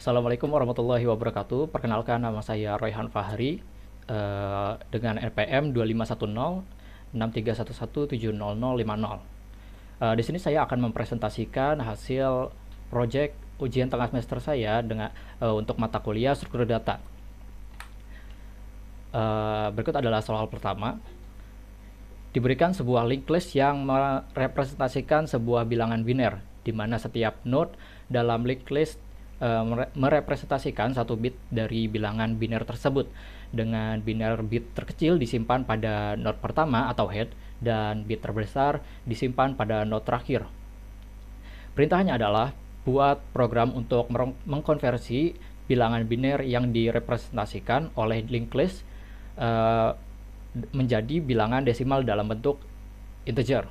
Assalamualaikum warahmatullahi wabarakatuh. Perkenalkan, nama saya Royhan Fahri dengan NPM 2510 6311700050. Di sini saya akan mempresentasikan hasil proyek ujian tengah semester saya untuk mata kuliah struktur data. Berikut adalah soal pertama. Diberikan sebuah linked list yang merepresentasikan sebuah bilangan biner, di mana setiap node dalam linked list merepresentasikan satu bit dari bilangan biner tersebut, dengan biner bit terkecil disimpan pada node pertama atau head, dan bit terbesar disimpan pada node terakhir. Perintahnya adalah buat program untuk mengkonversi bilangan biner yang direpresentasikan oleh linked list menjadi bilangan desimal dalam bentuk integer.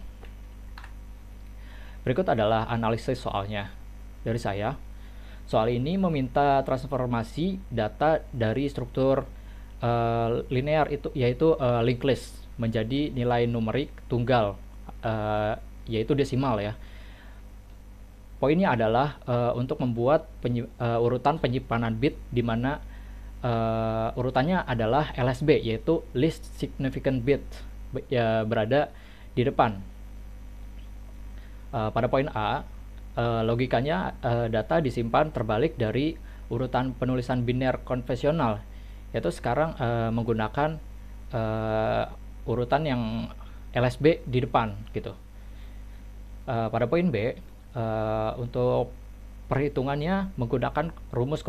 Berikut adalah analisis soalnya dari saya. Soal ini meminta transformasi data dari struktur linear yaitu linked list menjadi nilai numerik tunggal, yaitu desimal ya. Poinnya adalah untuk membuat urutan penyimpanan bit, di mana urutannya adalah LSB, yaitu least significant bit, berada di depan. Pada poin A, logikanya data disimpan terbalik dari urutan penulisan biner konvensional, yaitu sekarang menggunakan urutan yang LSB di depan gitu. Pada poin B, untuk perhitungannya menggunakan rumus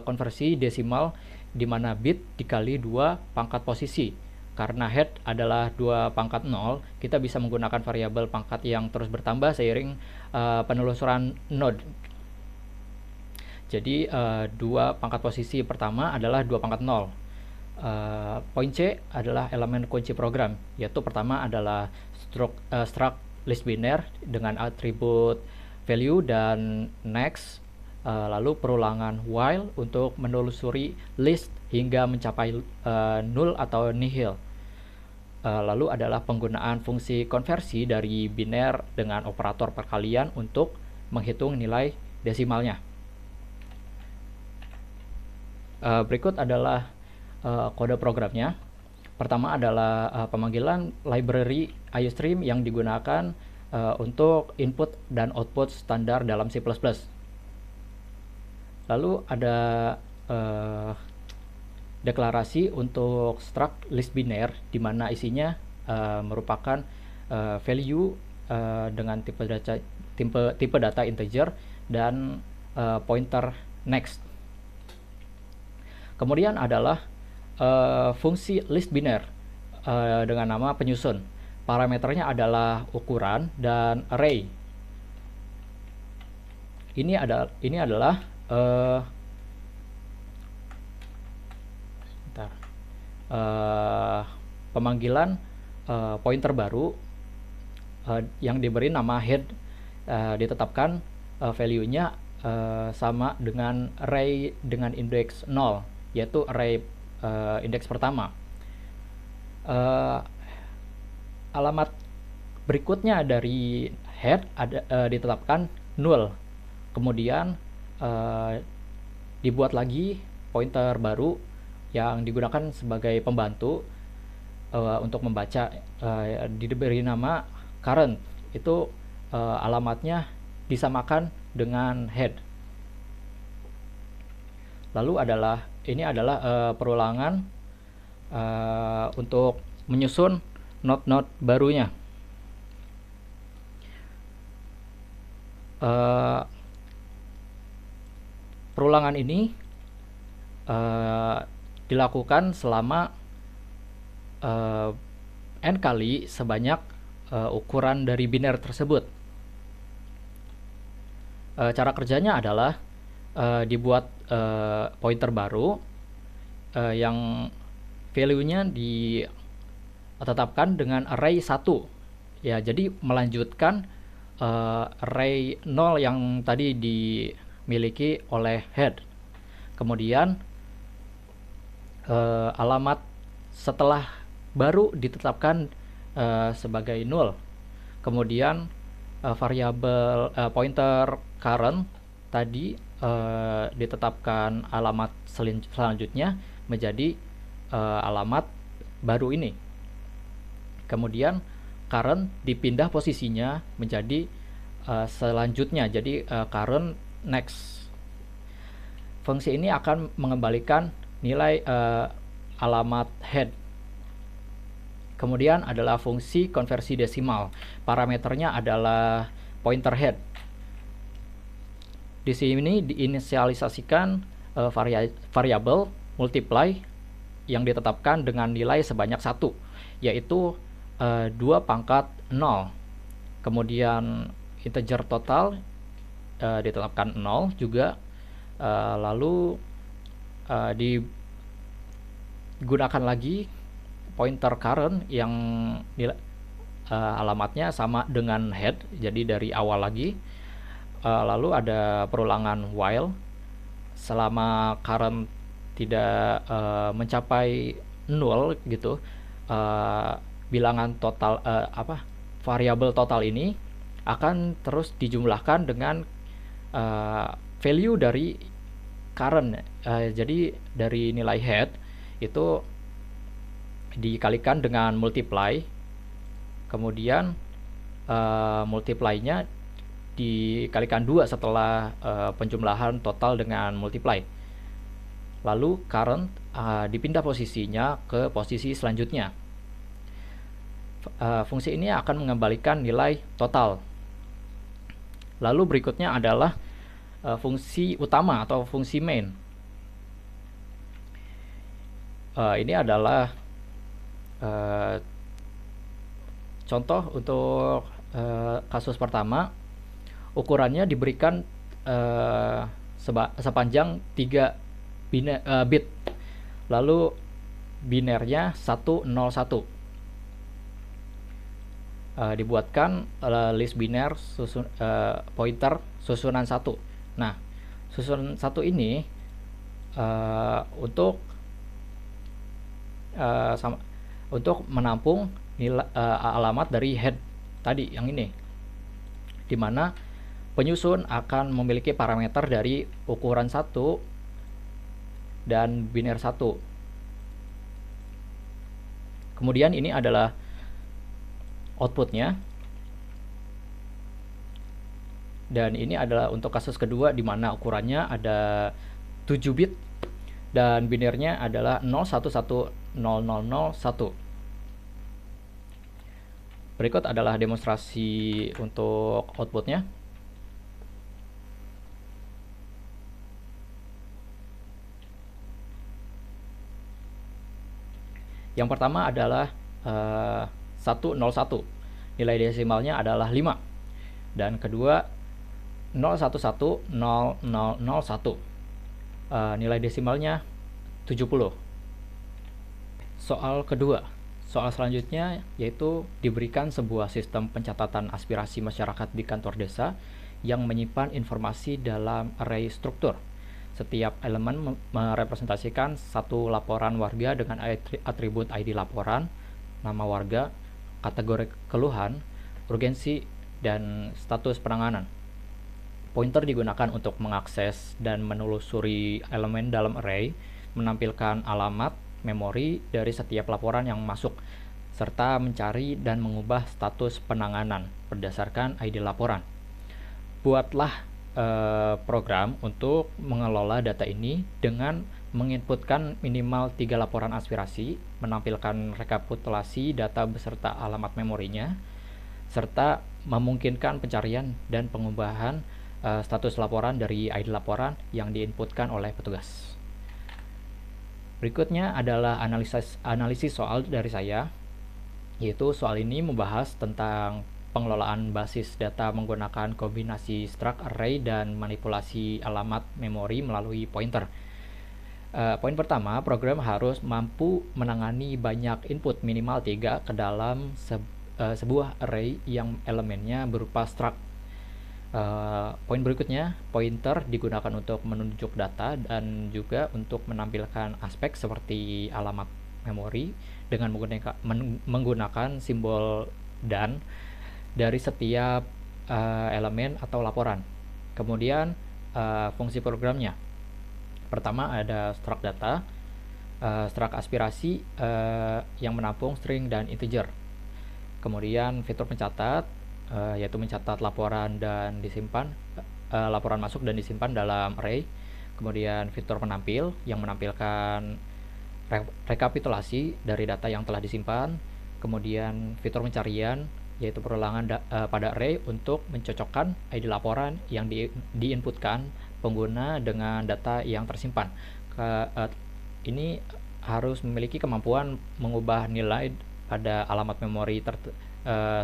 konversi desimal, di mana bit dikali 2 pangkat posisi. Karena head adalah 2 pangkat 0, kita bisa menggunakan variabel pangkat yang terus bertambah seiring penelusuran node. Jadi 2 pangkat posisi pertama adalah 2 pangkat 0. Poin C adalah elemen kunci program, yaitu pertama adalah struct list biner dengan atribut value dan next, lalu perulangan while untuk menelusuri list hingga mencapai null atau nihil. Lalu adalah penggunaan fungsi konversi dari biner dengan operator perkalian untuk menghitung nilai desimalnya. Berikut adalah kode programnya. Pertama adalah pemanggilan library IOStream yang digunakan untuk input dan output standar dalam C++. Lalu ada deklarasi untuk struct list biner, di mana isinya merupakan value dengan tipe data integer dan pointer next. Kemudian adalah fungsi list biner dengan nama penyusun. Parameternya adalah ukuran dan array. Ini adalah pemanggilan pointer baru yang diberi nama head, ditetapkan value-nya sama dengan array dengan indeks 0, yaitu array indeks pertama. Alamat berikutnya dari head ditetapkan null. Kemudian dibuat lagi pointer baru yang digunakan sebagai pembantu untuk membaca, diberi nama current. Itu alamatnya disamakan dengan head. Lalu ini adalah perulangan untuk menyusun node-node barunya. Perulangan ini dilakukan selama n kali sebanyak ukuran dari biner tersebut. Cara kerjanya adalah dibuat pointer baru yang value-nya ditetapkan dengan array 1. Ya, jadi melanjutkan array 0 yang tadi dimiliki oleh head. Kemudian alamat setelah baru ditetapkan sebagai null. Kemudian variabel pointer current tadi ditetapkan alamat selanjutnya menjadi alamat baru ini. Kemudian current dipindah posisinya menjadi selanjutnya, jadi current next. Fungsi ini akan mengembalikan nilai alamat head. Kemudian adalah fungsi konversi desimal. Parameternya adalah pointer head. Di sini diinisialisasikan variabel multiply yang ditetapkan dengan nilai sebanyak 1, yaitu 2 pangkat 0. Kemudian integer total ditetapkan 0 juga. Lalu digunakan lagi pointer current yang alamatnya sama dengan head, jadi dari awal lagi. Lalu ada perulangan while selama current tidak mencapai 0 gitu, bilangan total variabel total ini akan terus dijumlahkan dengan value dari current. Jadi dari nilai head itu dikalikan dengan multiply, kemudian multiply-nya dikalikan 2 setelah penjumlahan total dengan multiply. Lalu current dipindah posisinya ke posisi selanjutnya. Fungsi ini akan mengembalikan nilai total. Lalu berikutnya adalah fungsi utama atau fungsi main. Ini adalah contoh untuk kasus pertama. Ukurannya diberikan sepanjang 3 bit, lalu binernya 101. Dibuatkan list biner pointer susunan 1. Nah, susunan 1 ini untuk menampung nilai alamat dari head tadi yang ini, dimana penyusun akan memiliki parameter dari ukuran 1 dan biner 1. Kemudian ini adalah outputnya. Dan ini adalah untuk kasus kedua, di mana ukurannya ada 7 bit dan binernya adalah 01100001. Berikut adalah demonstrasi untuk outputnya. Yang pertama adalah 101, nilai desimalnya adalah 5. Dan kedua 01100001, nilai desimalnya 70. Soal kedua. Soal selanjutnya yaitu diberikan sebuah sistem pencatatan aspirasi masyarakat di kantor desa yang menyimpan informasi dalam array struktur. Setiap elemen merepresentasikan satu laporan warga dengan atribut ID laporan, nama warga, kategori keluhan, urgensi, dan status penanganan. Pointer digunakan untuk mengakses dan menelusuri elemen dalam array, menampilkan alamat, memori dari setiap laporan yang masuk, serta mencari dan mengubah status penanganan berdasarkan ID laporan. Buatlah program untuk mengelola data ini dengan menginputkan minimal 3 laporan aspirasi, menampilkan rekapitulasi data beserta alamat memorinya, serta memungkinkan pencarian dan pengubahan status laporan dari ID laporan yang diinputkan oleh petugas. Berikutnya adalah analisis soal dari saya, yaitu soal ini membahas tentang pengelolaan basis data menggunakan kombinasi struct array dan manipulasi alamat memori melalui pointer. Poin pertama, program harus mampu menangani banyak input minimal 3 ke dalam sebuah array yang elemennya berupa struct. Poin berikutnya, pointer digunakan untuk menunjuk data dan juga untuk menampilkan aspek seperti alamat memori dengan menggunakan simbol dan dari setiap elemen atau laporan. Kemudian fungsi programnya. Pertama ada struct data, struct aspirasi yang menampung string dan integer. Kemudian fitur pencatat, yaitu mencatat laporan dan disimpan, laporan masuk dan disimpan dalam array. Kemudian fitur penampil yang menampilkan rekapitulasi dari data yang telah disimpan. Kemudian fitur pencarian, yaitu perulangan pada array untuk mencocokkan ID laporan yang diinputkan pengguna dengan data yang tersimpan. Ini harus memiliki kemampuan mengubah nilai pada alamat memori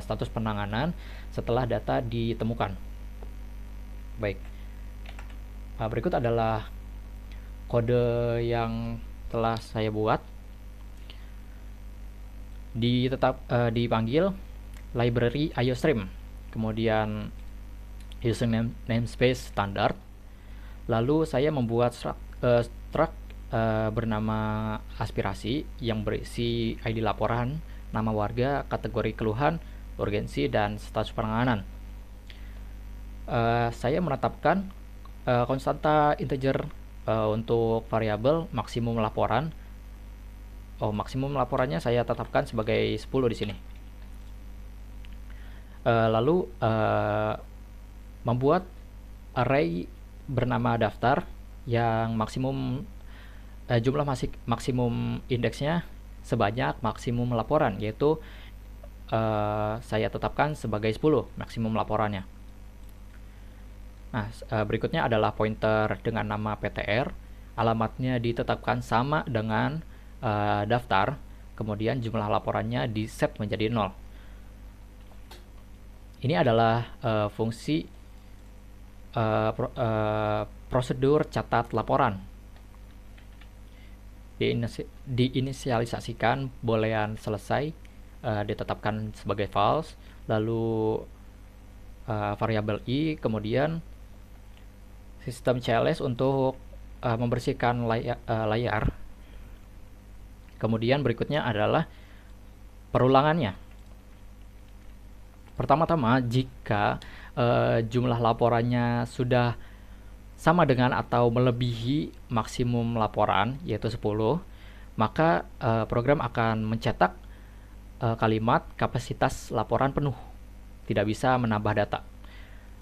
status penanganan setelah data ditemukan. Baik, berikut adalah kode yang telah saya buat. Dipanggil library iostream, kemudian using namespace standard. Lalu saya membuat struct bernama aspirasi yang berisi ID laporan, nama warga, kategori keluhan, urgensi, dan status penanganan. Saya menetapkan konstanta integer untuk variabel maksimum laporan. Maksimum laporannya saya tetapkan sebagai 10 di sini. Lalu membuat array bernama daftar yang maksimum jumlah maksimum indeksnya sebanyak maksimum laporan, yaitu saya tetapkan sebagai 10 maksimum laporannya. Nah, berikutnya adalah pointer dengan nama ptr, alamatnya ditetapkan sama dengan daftar, kemudian jumlah laporannya di set menjadi 0. Ini adalah fungsi prosedur catat laporan. Diinisialisasikan boolean selesai, ditetapkan sebagai false, lalu variabel i, kemudian sistem CLS untuk membersihkan layar. Kemudian berikutnya adalah perulangannya. Pertama-tama, jika jumlah laporannya sudah sama dengan atau melebihi maksimum laporan, yaitu 10, maka program akan mencetak kalimat kapasitas laporan penuh, tidak bisa menambah data.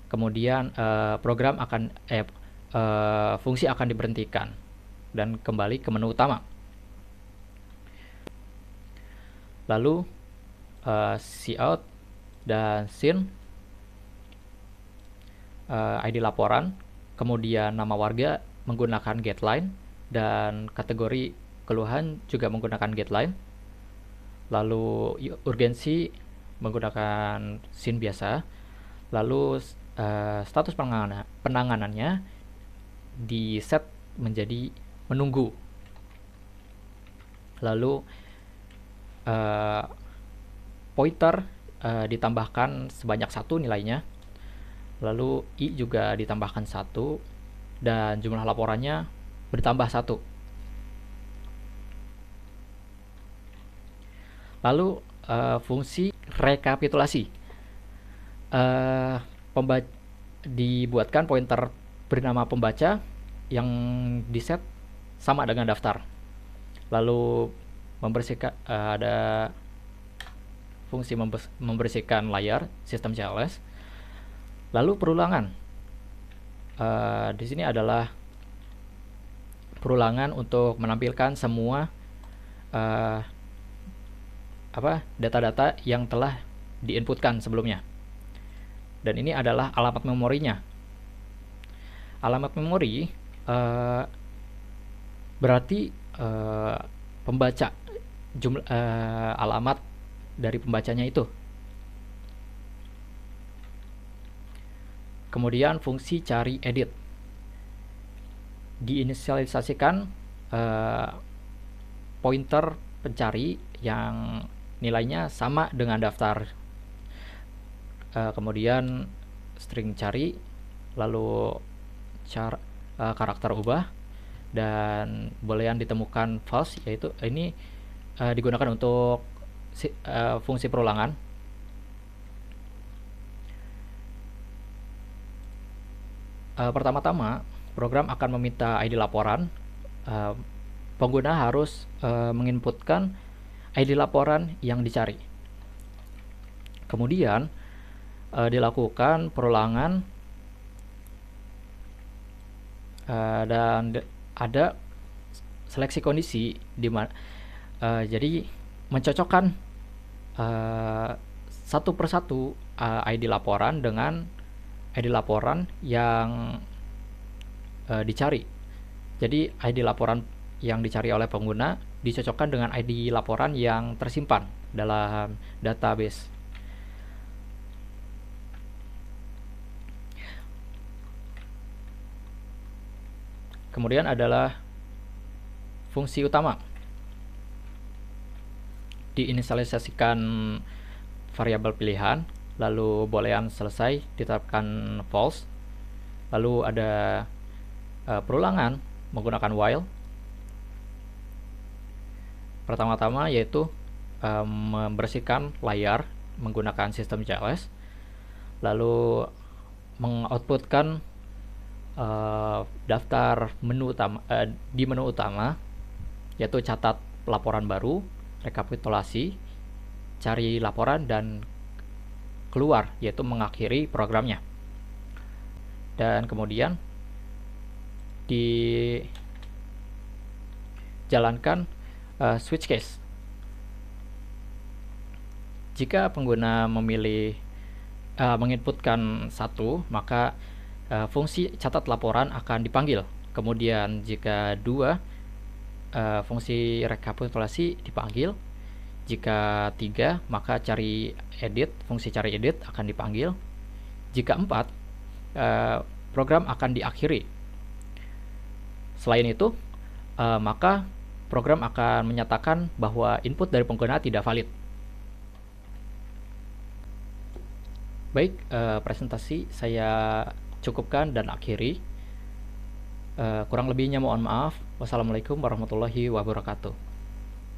Kemudian fungsi akan diberhentikan dan kembali ke menu utama. Lalu cout dan sin ID laporan, kemudian nama warga menggunakan getLine, dan kategori keluhan juga menggunakan getLine. Lalu urgensi menggunakan sin biasa. Lalu status penanganannya di set menjadi menunggu. Lalu pointer ditambahkan sebanyak 1 nilainya. Lalu i juga ditambahkan 1, dan jumlah laporannya bertambah 1. Lalu fungsi rekapitulasi, dibuatkan pointer bernama pembaca yang diset sama dengan daftar. Lalu membersihkan, ada fungsi membersihkan layar, sistem CLS. Lalu perulangan, di sini adalah perulangan untuk menampilkan semua data-data yang telah diinputkan sebelumnya. Dan ini adalah alamat memorinya. Alamat memori berarti pembaca, jumlah alamat dari pembacanya itu. Kemudian fungsi cari edit, diinisialisasikan pointer pencari yang nilainya sama dengan daftar. Kemudian string cari, lalu karakter ubah, dan boolean ditemukan false, yaitu ini digunakan untuk fungsi perulangan. Pertama-tama, program akan meminta ID laporan. Uh, Pengguna harus menginputkan ID laporan yang dicari. Kemudian dilakukan perulangan dan ada seleksi kondisi di mana jadi mencocokkan satu persatu ID laporan dengan ID laporan yang dicari. Jadi ID laporan yang dicari oleh pengguna dicocokkan dengan ID laporan yang tersimpan dalam database. Kemudian adalah fungsi utama. Diinisialisasikan variabel pilihan, lalu boolean selesai ditetapkan false. Lalu ada perulangan menggunakan while. Pertama-tama yaitu membersihkan layar menggunakan sistem CLS, lalu mengoutputkan daftar menu utama di menu utama, yaitu catat laporan baru, rekapitulasi, cari laporan, dan keluar, yaitu mengakhiri programnya. Dan kemudian dijalankan switch case. Jika pengguna memilih menginputkan satu, maka fungsi catat laporan akan dipanggil. Kemudian jika dua, fungsi rekapitulasi dipanggil. Jika tiga, maka fungsi cari edit akan dipanggil. Jika empat, program akan diakhiri. Selain itu, maka program akan menyatakan bahwa input dari pengguna tidak valid. Baik, presentasi saya cukupkan dan akhiri. Kurang lebihnya mohon maaf. Wassalamualaikum warahmatullahi wabarakatuh.